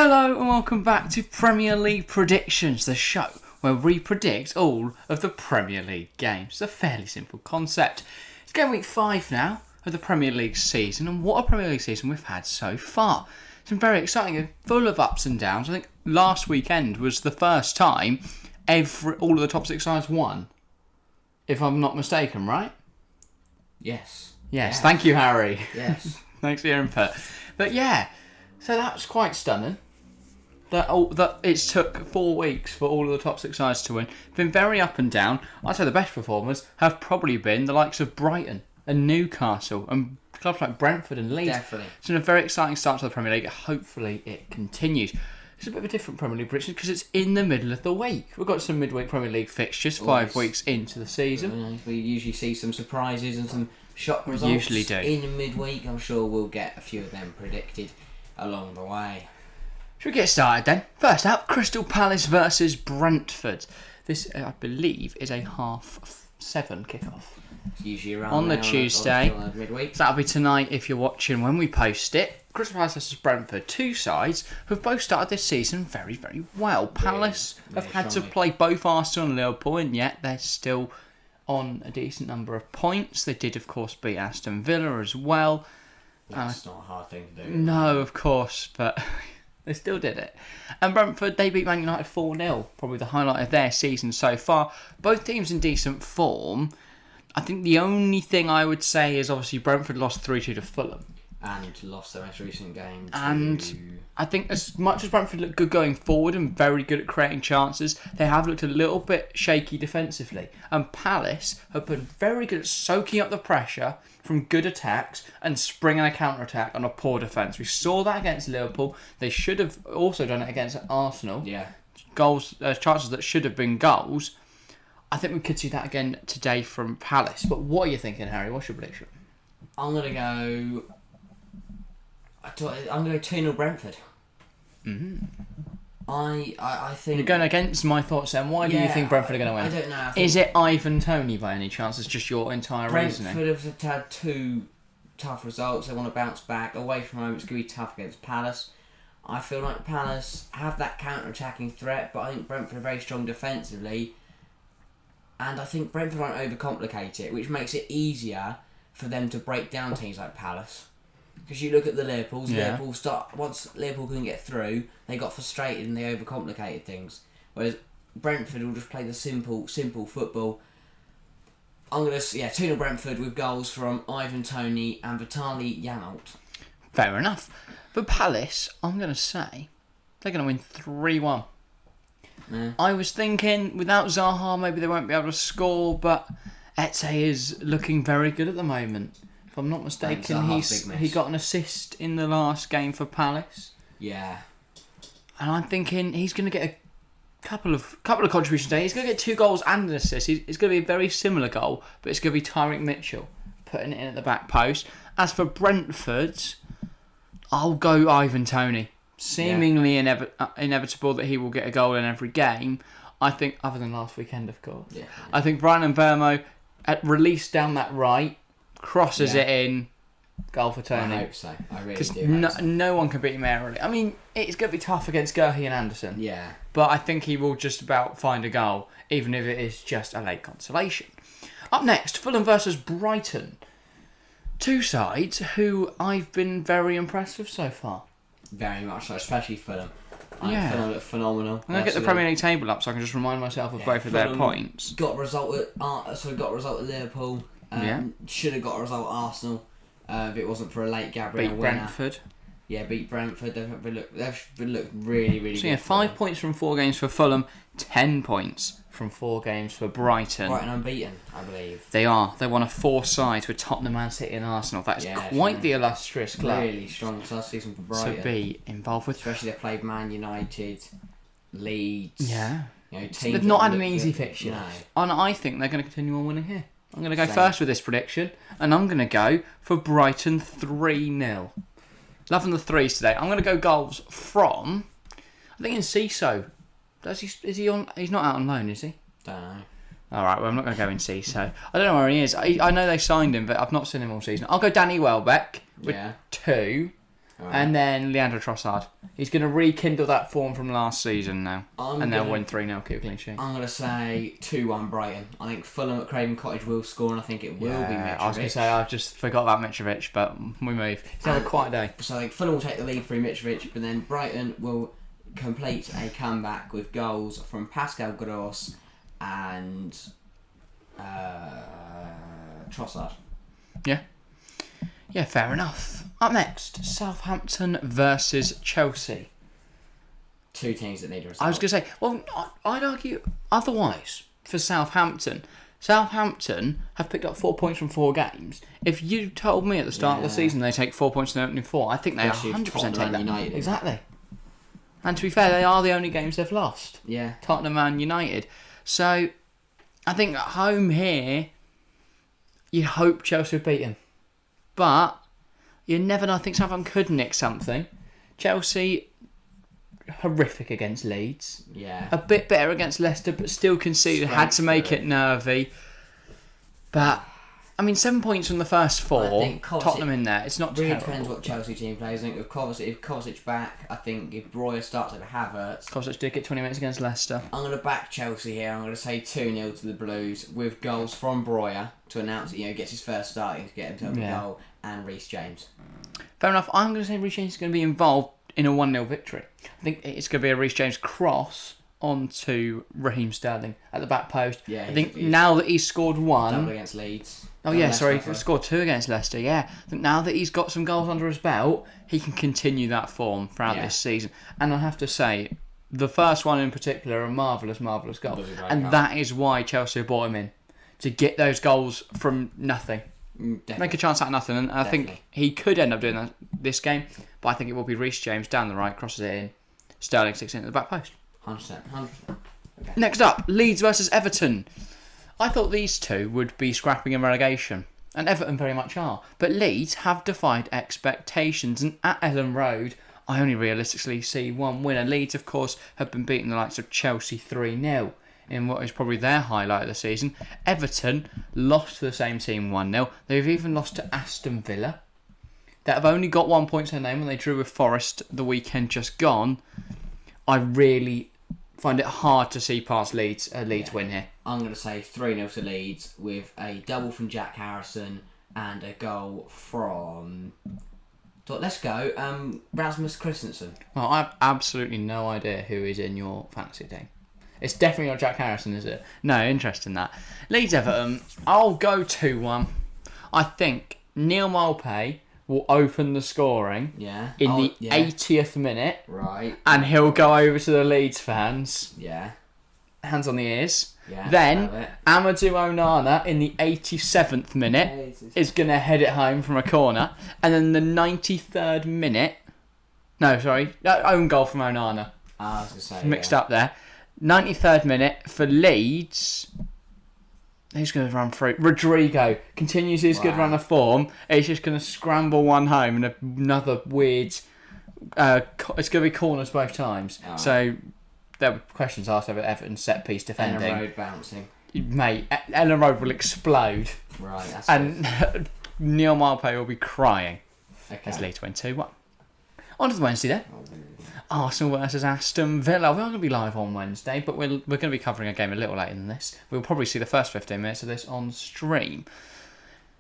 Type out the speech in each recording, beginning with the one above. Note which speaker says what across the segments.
Speaker 1: Hello and welcome back to Premier League Predictions, the show where we predict all of the Premier League games. It's a fairly simple concept. It's game week 5 now of the Premier League season, and what a Premier League season we've had so far. It's been very exciting and full of ups and downs. I think last weekend was the first time all of the top 6 sides won, if I'm not mistaken, right?
Speaker 2: Yes.
Speaker 1: Yes, thank you, Harry.
Speaker 2: Yes.
Speaker 1: Thanks for your input. But yeah, so that's quite stunning. That it's took 4 weeks for all of the top 6 sides to win. It's been very up and down. I'd say the best performers have probably been the likes of Brighton and Newcastle and clubs like Brentford and Leeds.
Speaker 2: Definitely.
Speaker 1: It's been a very exciting start to the Premier League. Hopefully it continues. It's a bit of a different Premier League prediction because it's in the middle of the week. We've got some midweek Premier League fixtures, 5 weeks into the season.
Speaker 2: We usually see some surprises and some shock results.
Speaker 1: We usually do.
Speaker 2: In midweek, I'm sure we'll get a few of them predicted along the way.
Speaker 1: Should we get started then? First up, Crystal Palace versus Brentford. This, I believe, is a 7:30 kickoff.
Speaker 2: It's usually around
Speaker 1: on the Tuesday.
Speaker 2: On midweek.
Speaker 1: So that'll be tonight if you're watching when we post it. Crystal Palace versus Brentford. 2 sides who have both started this season very, very well. Palace have had to play both Aston and Liverpool, and yet they're still on a decent number of points. They did, of course, beat Aston Villa as well.
Speaker 2: That's not a hard thing to do.
Speaker 1: No, of course, but they still did it. And Brentford, they beat Man United 4-0. Probably the highlight of their season so far. Both teams in decent form. I think the only thing I would say is obviously Brentford lost 3-2 to Fulham.
Speaker 2: And lost their most recent game
Speaker 1: And I think as much as Brentford look good going forward and very good at creating chances, they have looked a little bit shaky defensively. And Palace have been very good at soaking up the pressure from good attacks and springing a counter-attack on a poor defence. We saw that against Liverpool. They should have also done it against Arsenal.
Speaker 2: Yeah.
Speaker 1: Chances that should have been goals. I think we could see that again today from Palace. But what are you thinking, Harry? What's your prediction?
Speaker 2: I'm going to go 2-0 Brentford.
Speaker 1: Mm-hmm.
Speaker 2: I think...
Speaker 1: You're going against my thoughts then. Why do you think Brentford are going to win?
Speaker 2: I don't know.
Speaker 1: Is it Ivan Toney by any chance? It's just your entire reasoning.
Speaker 2: Brentford have had 2 tough results. They want to bounce back. Away from home, it's going to be tough against Palace. I feel like Palace have that counter-attacking threat, but I think Brentford are very strong defensively. And I think Brentford won't overcomplicate it, which makes it easier for them to break down teams like Palace. Because you look at the Liverpools, once Liverpool couldn't get through, they got frustrated and they overcomplicated things. Whereas Brentford will just play the simple football. I'm going to 2-0 Brentford with goals from Ivan Toney and Vitaly Janelt.
Speaker 1: Fair enough. But Palace, I'm going to say, they're going to win 3-1.
Speaker 2: Yeah.
Speaker 1: I was thinking, without Zaha, maybe they won't be able to score, but Eze is looking very good at the moment. If I'm not mistaken, he got an assist in the last game for Palace.
Speaker 2: Yeah.
Speaker 1: And I'm thinking he's going to get a couple of contributions today. He's going to get 2 goals and an assist. It's going to be a very similar goal, but it's going to be Tyreek Mitchell putting it in at the back post. As for Brentford, I'll go Ivan Toney. Seemingly inevitable that he will get a goal in every game. I think, other than last weekend, of course.
Speaker 2: Yeah.
Speaker 1: I think Brian Mbeumo released down that right, crosses it in, goal for Toney.
Speaker 2: I hope so. I really do.
Speaker 1: Because no one can beat him aerially. I mean, it's going to be tough against Gerhi and Anderson.
Speaker 2: Yeah.
Speaker 1: But I think he will just about find a goal, even if it is just a late consolation. Up next, Fulham versus Brighton. 2 sides who I've been very impressed with so far.
Speaker 2: Very much so, especially Fulham.
Speaker 1: Fulham
Speaker 2: look phenomenal.
Speaker 1: I'm going to get the Premier League table up so I can just remind myself of both of their points.
Speaker 2: Got a result at Liverpool. Should have got a result at Arsenal if it wasn't for a late Gabriel
Speaker 1: Beat
Speaker 2: winner.
Speaker 1: Brentford.
Speaker 2: Yeah, beat Brentford. They've looked really, really good.
Speaker 1: So 5 points from 4 games for Fulham, 10 points from 4 games for Brighton.
Speaker 2: Brighton unbeaten, I believe.
Speaker 1: They are. They won a 4 sides with Tottenham, Man City and Arsenal. That is quite the illustrious club.
Speaker 2: Really strong last season for Brighton.
Speaker 1: To be involved with.
Speaker 2: Especially they played Man United, Leeds.
Speaker 1: Yeah.
Speaker 2: Teams
Speaker 1: they've not had an easy fixture. No. And I think they're going to continue on winning here. I'm going to go first with this prediction, and I'm going to go for Brighton 3-0. Loving the 3s today. I'm going to go goals from, I think, Enciso. Is he on? He's not out on loan, is he?
Speaker 2: Don't know.
Speaker 1: Alright, well, I'm not going to go Enciso. I don't know where he is. I know they signed him, but I've not seen him all season. I'll go Danny Welbeck with 2.
Speaker 2: Right.
Speaker 1: And then Leandro Trossard. He's going to rekindle that form from last season now. And they'll win 3-0, keep a clean sheet.
Speaker 2: I'm going to say 2-1 Brighton. I think Fulham at Craven Cottage will score, and I think it will be Mitrovic.
Speaker 1: I was going to say, I just forgot about Mitrovic, but we move. He's had a quiet day.
Speaker 2: So I think Fulham will take the lead through Mitrovic, but then Brighton will complete a comeback with goals from Pascal Gross and Trossard.
Speaker 1: Yeah, fair enough. Up next, Southampton versus Chelsea.
Speaker 2: Two teams that need a result.
Speaker 1: I was going to say, well, I'd argue otherwise for Southampton. Southampton have picked up 4 points from 4 games. If you told me at the start of the season they take 4 points in the opening 4, I think they 100% take that.
Speaker 2: United.
Speaker 1: Exactly. And to be fair, they are the only games they've lost.
Speaker 2: Yeah.
Speaker 1: Tottenham and United. So, I think at home here, you'd hope Chelsea would beat them. But, you never know. I think Southampton could nick something. Chelsea, horrific against Leeds.
Speaker 2: Yeah.
Speaker 1: A bit better against Leicester, but still conceded. Had to make it nervy. But, I mean, 7 points from the first 4. Tottenham in there. It's not
Speaker 2: really
Speaker 1: terrible.
Speaker 2: Depends what Chelsea team plays. I think if Kovacic back, I think if Breuer starts at Havertz.
Speaker 1: Kovacic did get 20 minutes against Leicester.
Speaker 2: I'm going to back Chelsea here. I'm going to say 2-0 to the Blues with goals from Breuer to announce that he gets his first start to get himself a goal, and Reece James.
Speaker 1: Fair enough. I'm going to say Reece James is going to be involved in a 1-0 victory. I think it's going to be a Reece James cross onto Raheem Sterling at the back post.
Speaker 2: Yeah,
Speaker 1: I think now that he's scored 1...
Speaker 2: Double against Leeds.
Speaker 1: Oh yeah, sorry, he scored 2 against Leicester, yeah. I think now that he's got some goals under his belt, he can continue that form throughout this season. And I have to say, the first one in particular, a marvellous goal. And that is why Chelsea brought him in. To get those goals from nothing.
Speaker 2: Definitely.
Speaker 1: Make a chance out of nothing. And I think he could end up doing that this game, but I think it will be Reece James down the right, crosses it in. Sterling sticks it in at the back post.
Speaker 2: 100%. Okay.
Speaker 1: Next up, Leeds versus Everton. I thought these two would be scrapping in relegation, and Everton very much are. But Leeds have defied expectations, and at Ellen Road, I only realistically see one winner. Leeds, of course, have been beating the likes of Chelsea 3-0 in what is probably their highlight of the season. Everton lost to the same team 1-0. They've even lost to Aston Villa, that have only got 1 point to their name when they drew with Forest the weekend just gone. I really find it hard to see past Leeds win here.
Speaker 2: I'm going to say 3-0 to Leeds with a double from Jack Harrison and a goal from... Let's go. Rasmus Christensen.
Speaker 1: Well, I have absolutely no idea who is in your fantasy team. It's definitely not Jack Harrison, is it? No, interesting that. Leeds Everton, I'll go 2-1. I think Neil Maupay will open the scoring in the 80th minute.
Speaker 2: Right.
Speaker 1: And he'll go over to the Leeds fans.
Speaker 2: Yeah.
Speaker 1: Hands on the ears.
Speaker 2: Yeah,
Speaker 1: then Amadou Onana in the 87th minute is going to head it home from a corner. And then the 93rd minute... No, sorry. Own goal from Onana.
Speaker 2: I was going to say,
Speaker 1: mixed up there. 93rd minute for Leeds. Who's going to run through? Rodrigo continues his good run of form. He's just going to scramble one home and another weird... it's going to be corners both times. Oh. So there were questions asked about Everton's set-piece defending.
Speaker 2: Ellen Road bouncing.
Speaker 1: Mate, Ellen Road will explode.
Speaker 2: Right, that's
Speaker 1: and Neil Maupay will be crying.
Speaker 2: Okay.
Speaker 1: As Leeds win 2-1. On to the Wednesday then. Arsenal versus Aston Villa. We are going to be live on Wednesday, but we're going to be covering a game a little later than this. We'll probably see the first 15 minutes of this on stream.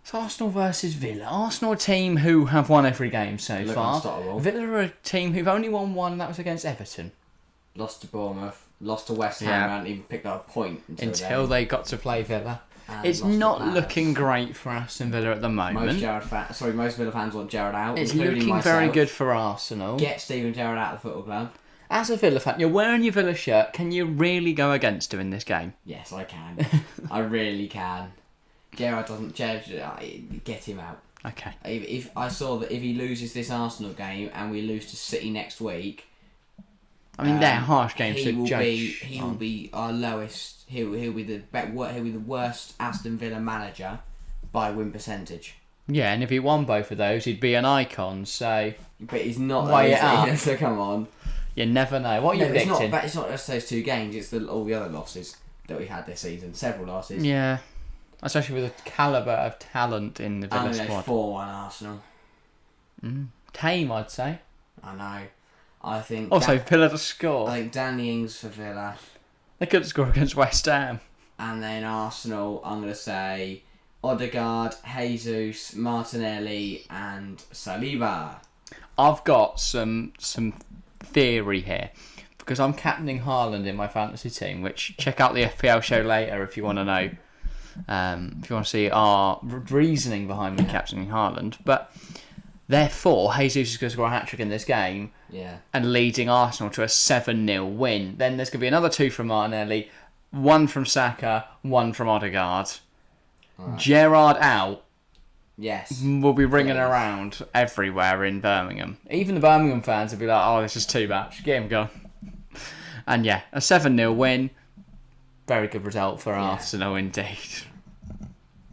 Speaker 1: So Arsenal versus Villa. Arsenal are a team who have won every game so far. Villa are a team who've only won one, and that was against Everton.
Speaker 2: Lost to Bournemouth, lost to West Ham, and even picked up a point
Speaker 1: until they got to play Villa. It's not looking great for Aston Villa at the moment.
Speaker 2: Most Villa fans want Gerrard out.
Speaker 1: It's looking very good for Arsenal.
Speaker 2: Get Steven Gerrard out of the football club.
Speaker 1: As a Villa fan, you're wearing your Villa shirt. Can you really go against him in this game?
Speaker 2: Yes, I can. I really can. Gerrard doesn't. Get him out.
Speaker 1: Okay.
Speaker 2: If I saw that if he loses this Arsenal game and we lose to City next week,
Speaker 1: I mean they're harsh games to judge.
Speaker 2: He will be our lowest. He'll be the worst Aston Villa manager by win percentage.
Speaker 1: Yeah, and if he won both of those, he'd be an icon. So,
Speaker 2: but he's not.
Speaker 1: Weigh it up.
Speaker 2: So come on.
Speaker 1: You never know. What are you predicting?
Speaker 2: It's not just those 2 games. It's all the other losses that we had this season. Several losses.
Speaker 1: Yeah, especially with the calibre of talent in the Villa squad.
Speaker 2: 4-1 Arsenal.
Speaker 1: tame, I'd say.
Speaker 2: I know. I think...
Speaker 1: Also, Villa to score.
Speaker 2: I think Danny Ings for Villa.
Speaker 1: They couldn't score against West Ham.
Speaker 2: And then Arsenal, I'm going to say Odegaard, Jesus, Martinelli and Saliba.
Speaker 1: I've got some theory here. Because I'm captaining Haaland in my fantasy team, which check out the FPL show later if you want to know. If you want to see our reasoning behind me captaining Haaland. But therefore, Jesus is going to score a hat-trick in this game.
Speaker 2: Yeah.
Speaker 1: And leading Arsenal to a 7-0 win. Then there's going to be another 2 from Martinelli, 1 from Saka, 1 from Odegaard. Right. Gerrard out.
Speaker 2: Yes.
Speaker 1: Will be ringing around everywhere in Birmingham. Even the Birmingham fans will be like, oh, this is too much. Get him gone. And yeah, a 7-0 win. Very good result for Arsenal indeed.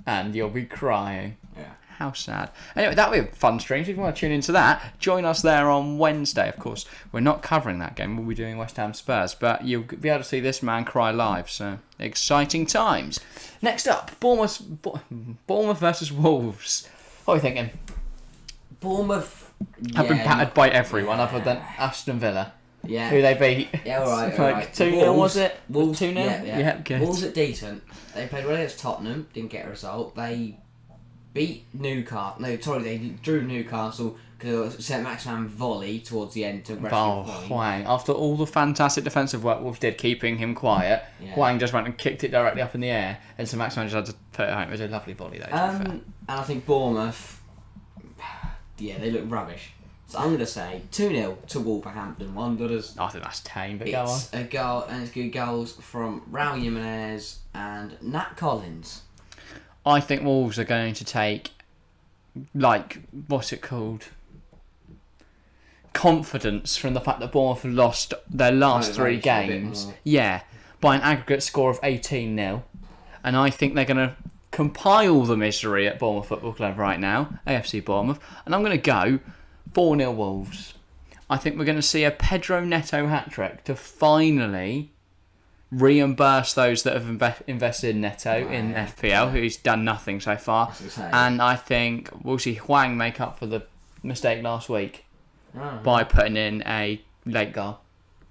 Speaker 1: And you'll be crying.
Speaker 2: Yeah.
Speaker 1: How sad. Anyway, that'll be a fun stream. So if you want to tune into that, join us there on Wednesday. Of course, we're not covering that game. We'll be doing West Ham Spurs. But you'll be able to see this man cry live. So, exciting times. Next up, Bournemouth versus Wolves. What are we thinking?
Speaker 2: Bournemouth
Speaker 1: have been battered by everyone other than Aston Villa.
Speaker 2: Yeah.
Speaker 1: Who they beat.
Speaker 2: Yeah, alright.
Speaker 1: Like 2-0, was it?
Speaker 2: Wolves
Speaker 1: 2-0?
Speaker 2: Yeah,
Speaker 1: good.
Speaker 2: Wolves are decent. They played well against Tottenham, didn't get a result. They beat Newcastle. No, sorry, they drew Newcastle because it sent Maximan volley towards the end to rescue
Speaker 1: Hwang. After all the fantastic defensive work Wolves did, keeping him quiet, Hwang just went and kicked it directly up in the air, and so Maximan just had to put it home. It was a lovely volley, though.
Speaker 2: And I think Bournemouth, they look rubbish. So I'm going to say 2-0 to Wolverhampton Wanderers.
Speaker 1: I think that's tame, but go on.
Speaker 2: It's a goal, and it's good goals from Raul Jimenez and Nat Collins.
Speaker 1: I think Wolves are going to take, what's it called? Confidence from the fact that Bournemouth have lost their last 3 games. Yeah, by an aggregate score of 18-0. And I think they're going to compile the misery at Bournemouth Football Club right now, AFC Bournemouth. And I'm going to go 4-0 Wolves. I think we're going to see a Pedro Neto hat-trick to finally reimburse those that have invested in Neto in FPL, who's done nothing so far. And I think we'll see Hwang make up for the mistake last week by putting in a late goal.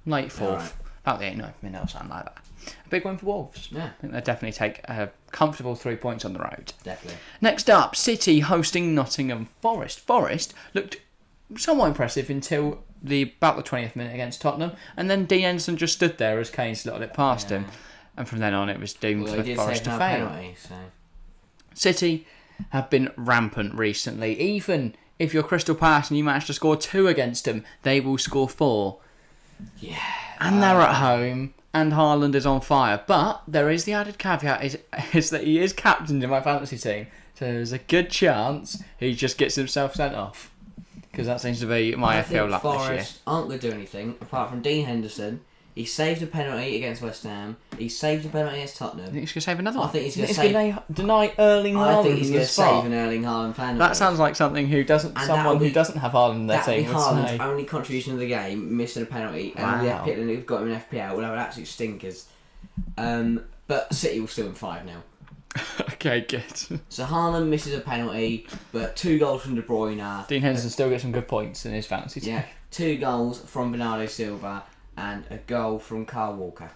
Speaker 1: Late fourth. About the 89th minute or something like that. A big win for Wolves.
Speaker 2: Yeah.
Speaker 1: I think they'll definitely take a comfortable 3 points on the road.
Speaker 2: Definitely.
Speaker 1: Next up, City hosting Nottingham Forest. Forest looked somewhat impressive until about the 20th minute against Tottenham, and then Dean Henderson just stood there as Kane slotted it past him, and from then on it was doomed for Forest to fail.
Speaker 2: Penalty, so.
Speaker 1: City have been rampant recently. Even if you're Crystal Palace and you manage to score 2 against them, they will score 4.
Speaker 2: Yeah.
Speaker 1: And they're at home, and Haaland is on fire. But there is the added caveat is that he is captained in my fantasy team, so there's a good chance he just gets himself sent off. Because that seems to be my FPL luck this year.
Speaker 2: Forest aren't going to do anything apart from Dean Henderson. He saved a penalty against West Ham. He saved a penalty against Tottenham.
Speaker 1: I think he's going to save another one.
Speaker 2: I think he's going to
Speaker 1: deny Erling Haaland.
Speaker 2: I think he's going to save an Erling Haaland penalty.
Speaker 1: That sounds like something who doesn't have Haaland in their team would say.
Speaker 2: Haaland's only contribution of the game, missing a penalty, and the FPL who've got him in FPL will have an absolute stinkers. But City will still win 5-0.
Speaker 1: Okay, good.
Speaker 2: So Haaland misses a penalty, but 2 goals from De Bruyne.
Speaker 1: Dean Henderson still gets some good points in his fantasy team.
Speaker 2: Yeah, 2 goals from Bernardo Silva and a goal from Kyle Walker.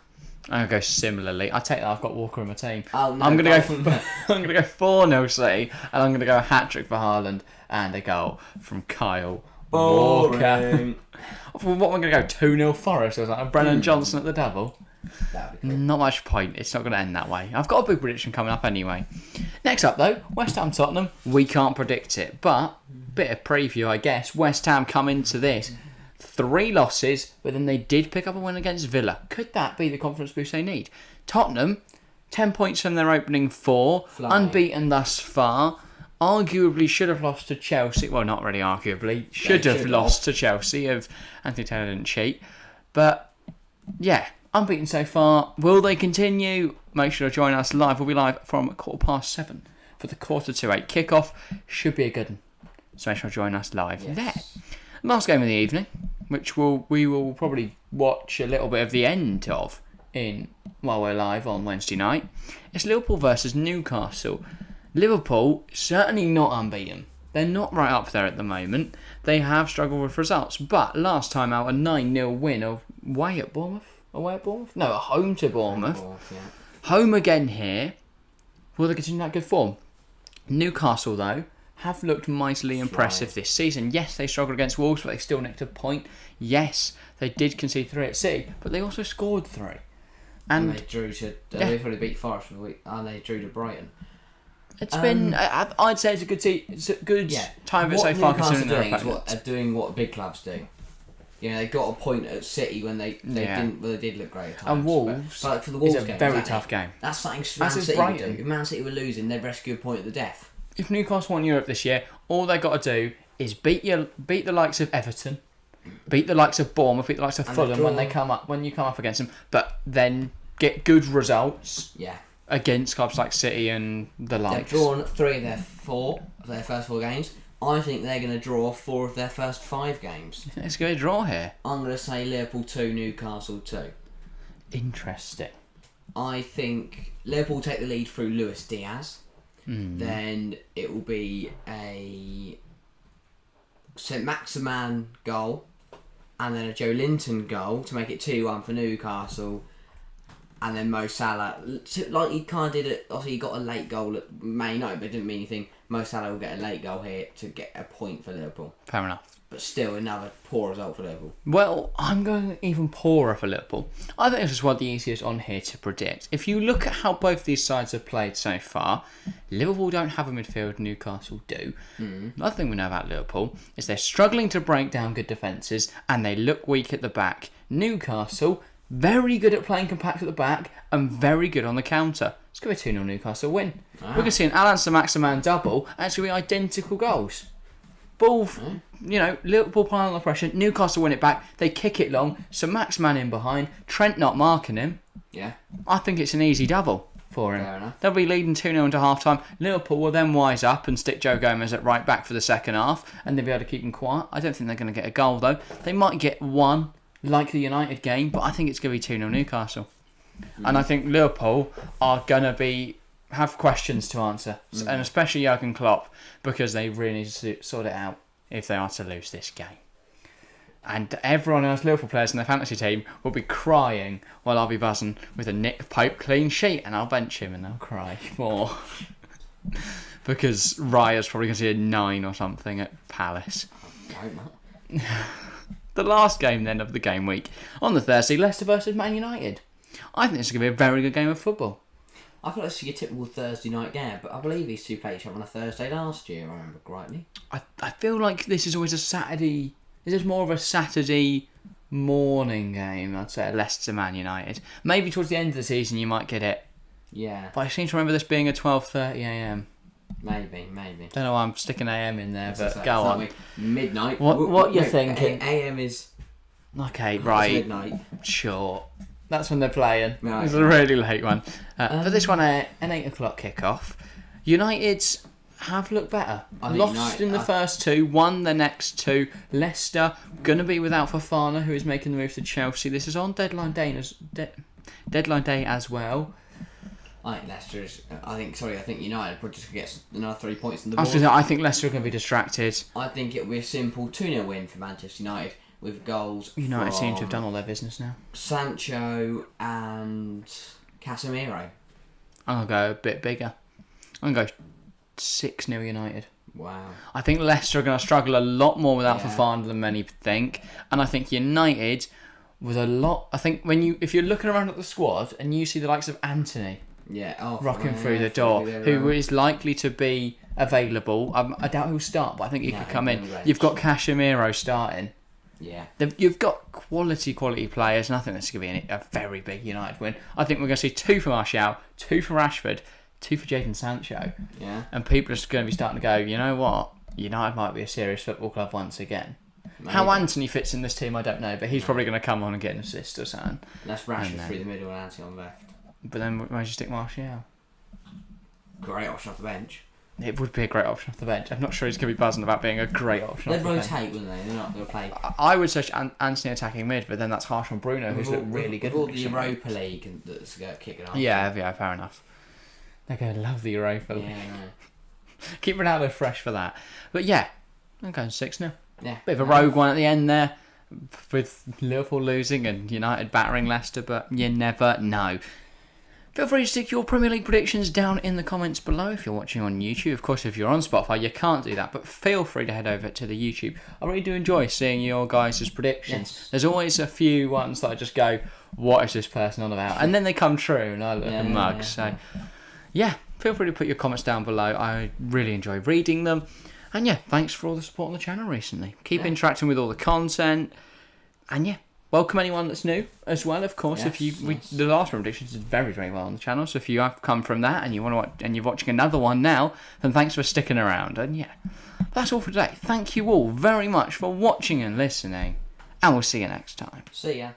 Speaker 1: I'm gonna go similarly. I take that I've got Walker in my team.
Speaker 2: Oh, no,
Speaker 1: I'm gonna go 4-0 City, and I'm gonna go a hat trick for Haaland and a goal from Kyle Walker. What am I gonna go 2-0 Forest? Or was that Brennan Johnson at the double?
Speaker 2: That'd be cool.
Speaker 1: Not much point. It's not going to end that way. I've got a big prediction coming up anyway. Next up, though, West Ham Tottenham. We can't predict it, but bit of preview, I guess. West Ham come into this 3 losses, but then they did pick up a win against Villa. Could that be the confidence boost they need? Tottenham, 10 points from their opening 4, unbeaten thus far. Arguably should have lost to Chelsea. Well, not really arguably. Should have lost to Chelsea if Anthony Taylor didn't cheat. But, yeah. Unbeaten so far. Will they continue? Make sure to join us live. We'll be live from 7:15 for the 7:45 kickoff. Should be a good one. So make sure to join us live there. Last game of the evening, which we will probably watch a little bit of the end of while we're live on Wednesday night. It's Liverpool versus Newcastle. Liverpool certainly not unbeaten. They're not right up there at the moment. They have struggled with results. But last time out, a 9-0 win away at Bournemouth. No, a home to Bournemouth. Home again here. Will they continue that good form? Newcastle, though, have looked mightily impressive this season. Yes, they struggled against Wolves, but they still nicked a point. Yes, they did concede 3 at City, but they also scored 3.
Speaker 2: And they drew to... They probably beat Forest for the week, and they drew to Brighton.
Speaker 1: It's been... I'd say it's a good time of it so far, considering their opponents.
Speaker 2: Doing what big clubs do. They got a point at City when they didn't. Well, they did look great at times.
Speaker 1: And Wolves,
Speaker 2: but for the Wolves
Speaker 1: is a
Speaker 2: game,
Speaker 1: very tough game.
Speaker 2: That's something Man City would do. If Man City were losing, they'd rescue a point at the death.
Speaker 1: If Newcastle won Europe this year, all they got to do is beat the likes of Everton, beat the likes of Bournemouth, beat the likes of Fulham when you come up against them, but then get good results.
Speaker 2: Yeah.
Speaker 1: Against clubs like City and the likes.
Speaker 2: They've drawn 3 of their first 4 games. I think they're going to draw 4 of their first 5 games.
Speaker 1: It's going to draw here.
Speaker 2: I'm going to say Liverpool 2, Newcastle 2.
Speaker 1: Interesting.
Speaker 2: I think Liverpool take the lead through Luis Diaz. Then it will be a St Maximan goal and then a Joe Linton goal to make it 2-1 for Newcastle. And then Mo Salah, like he kind of did it. Obviously, he got a late goal at Man United, but it didn't mean anything. Mo Salah will get a late goal here to get a point for Liverpool.
Speaker 1: Fair enough.
Speaker 2: But still, another poor result for Liverpool.
Speaker 1: Well, I'm going even poorer for Liverpool. I think this is one of the easiest on here to predict. If you look at how both these sides have played so far, Liverpool don't have a midfield, Newcastle do. Another thing we know about Liverpool is they're struggling to break down good defences and they look weak at the back. Newcastle, very good at playing compact at the back and very good on the counter. It's going to be a 2-0 Newcastle win. We're going to see an Alan Saint-Maximin double and it's going to be identical goals. Liverpool playing under pressure. Newcastle win it back. They kick it long. Saint-Maximin in behind. Trent not marking him.
Speaker 2: Yeah.
Speaker 1: I think it's an easy double for him.
Speaker 2: Fair enough.
Speaker 1: They'll be leading 2-0 into half-time. Liverpool will then wise up and stick Joe Gomez at right back for the second half and they'll be able to keep him quiet. I don't think they're going to get a goal though. They might get one like the United game, but I think it's going to be 2-0 Newcastle. And I think Liverpool are going to have questions to answer, and especially Jurgen Klopp, because they really need to sort it out if they are to lose this game. And everyone else, Liverpool players in their fantasy team, will be crying while I'll be buzzing with a Nick Pope clean sheet, and I'll bench him and they'll cry more. Because Raya's probably going to see a 9 or something at Palace. The last game then of the game week. On the Thursday, Leicester versus Man United. I think this is going to be a very good game of football.
Speaker 2: I thought this would be a typical Thursday night game, but I believe these two played each other on a Thursday last year, if I remember rightly.
Speaker 1: I feel like this is always a Saturday... This is more of a Saturday morning game, I'd say, Leicester Man United. Maybe towards the end of the season you might get it.
Speaker 2: Yeah.
Speaker 1: But I seem to remember this being a 12:30am.
Speaker 2: Maybe.
Speaker 1: Don't know why I'm sticking AM in there, but go on.
Speaker 2: Midnight.
Speaker 1: What you're thinking?
Speaker 2: AM is...
Speaker 1: Okay, right.
Speaker 2: Midnight.
Speaker 1: Sure. That's when they're playing.
Speaker 2: Right.
Speaker 1: It's a really late one. But this one, an 8 o'clock kick-off. United have looked better. Lost in the first 2, won the next 2. Leicester going to be without Fofana, who is making the move to Chelsea. This is on deadline day as well.
Speaker 2: I think I think United probably just get another 3 points in the board.
Speaker 1: I think Leicester are going to be distracted.
Speaker 2: I think it'll be a simple 2-0 win for Manchester United with goals.
Speaker 1: United seem to have done all their business now.
Speaker 2: Sancho and Casemiro.
Speaker 1: I'm going to go a bit bigger. I'm going to go 6-0 United.
Speaker 2: Wow.
Speaker 1: I think Leicester are going to struggle a lot more without Fofana than many think. And I think United with a lot... I think if you're looking around at the squad and you see the likes of Anthony... rocking through the door, who is likely to be available. I doubt he'll start, but I think he could come in. You've got Casemiro starting.
Speaker 2: Yeah.
Speaker 1: You've got quality players, and I think this is going to be a very big United win. I think we're going to see 2 for Martial, 2 for Rashford, 2 for Jadon Sancho.
Speaker 2: Yeah.
Speaker 1: And people are just going to be starting to go, you know what? United might be a serious football club once again. Maybe. How Anthony fits in this team, I don't know, but he's probably going to come on and get an assist or something.
Speaker 2: That's Rashford through the middle and Anthony on the left.
Speaker 1: But then where do you stick Martial?
Speaker 2: Great option off the bench.
Speaker 1: It would be a great option off the bench. I'm not sure he's going to be buzzing about being a great option off the bench.
Speaker 2: They'd rotate, wouldn't they? They're not going to play.
Speaker 1: I would search Anthony attacking mid, but then that's harsh on Bruno, who's looked really good.
Speaker 2: With all the Europa League that's kicking off.
Speaker 1: Yeah, fair enough. They're going to love the Europa League.
Speaker 2: Yeah,
Speaker 1: Keep Ronaldo fresh for that. But yeah, I'm going 6-0.
Speaker 2: Yeah.
Speaker 1: Bit of a rogue one at the end there, with Liverpool losing and United battering Leicester, but you never know. Feel free to stick your Premier League predictions down in the comments below if you're watching on YouTube. Of course, if you're on Spotify, you can't do that, but feel free to head over to the YouTube. I really do enjoy seeing your guys' predictions.
Speaker 2: Yes.
Speaker 1: There's always a few ones that I just go, what is this person on about? And then they come true, and I look like a mug. So, yeah, feel free to put your comments down below. I really enjoy reading them. And yeah, thanks for all the support on the channel recently. Keep interacting with all the content. And yeah, welcome anyone that's new as well, of course. The last one predictions did very, very well on the channel. So if you have come from that and you want to watch, and you're watching another one now, then thanks for sticking around. And yeah, that's all for today. Thank you all very much for watching and listening. And we'll see you next time.
Speaker 2: See ya.